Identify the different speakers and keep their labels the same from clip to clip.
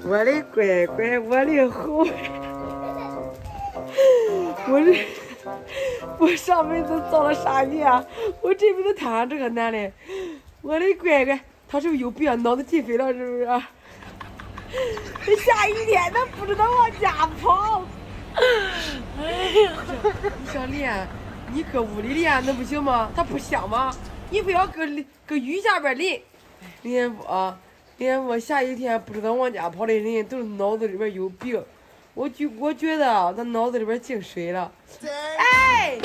Speaker 1: 我的乖乖，我的好，我上辈子造了啥孽啊？我这辈子摊上这个男的，我的乖乖，他是不是有病？脑子进飞了是不是？下雨天他不知道往家跑。哎呀，你想练，你搁屋里练那不行吗？它不香吗？你非要搁雨下边淋，淋不啊？连我下雨天不知道往家跑的人都是脑子里边有病，我觉得啊，他脑子里边进水了。哎，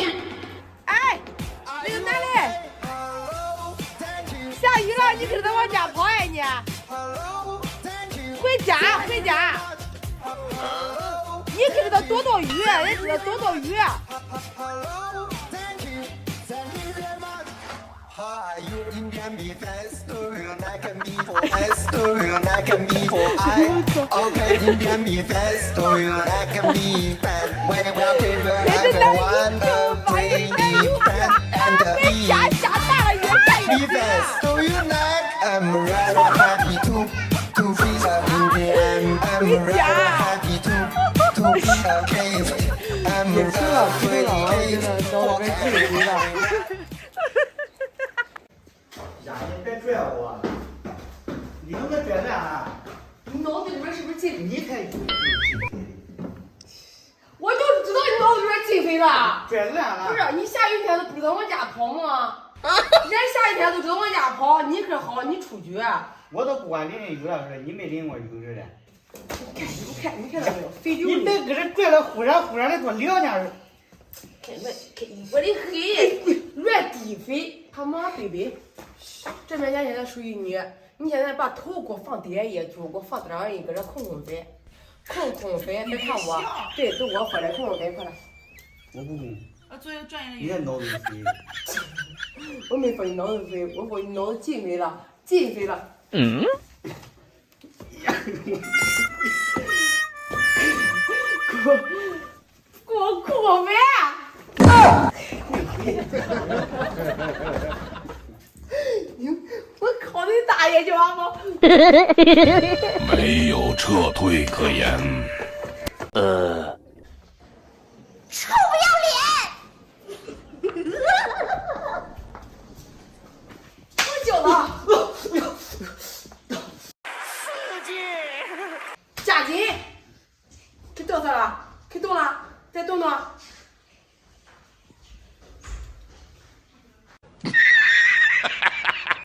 Speaker 1: 那个男的，下雨了，你可知道往家跑呀你？回家，你可知道多少雨？也知道多少雨。
Speaker 2: You can be fast, and I can be fast, and I can be for I. Okay, you can be fast, and I can be fast. When we're people, I don't want to play be fast and be fast. So you like, I'm rather happy to feel in the end. I'm rather happy to feel okay. I'm rather happy to
Speaker 3: 呀，你别拽我，你能不能拽烂了？
Speaker 1: 你脑子里边是不是进？
Speaker 3: 你才
Speaker 1: 我就是知道你脑子里边进肥了。
Speaker 3: 拽烂了。
Speaker 1: 不是，你下雨天都不知道往家跑吗？人下雨天都知道往家跑，你可好，你出去。
Speaker 3: 我都不管淋雨了，是你没淋过雨似的。
Speaker 1: 你看到没有？肥溜溜。
Speaker 3: 你别搁这拽了，忽然的多凉点儿。
Speaker 1: 我的黑乱低肥，他妈baby，这面家现在属于你，你现在把头给我放底下一就给我放这上一搁这空肥，别看我，对，都我喝的空肥，快点。
Speaker 3: 我不空。
Speaker 4: 作为专业的
Speaker 3: 你这脑子肥。
Speaker 1: 我没说你脑子肥，我说你脑子进肥了，进肥了。嗯。给我空肥。我靠你大爷就完了！
Speaker 5: 没有撤退可言。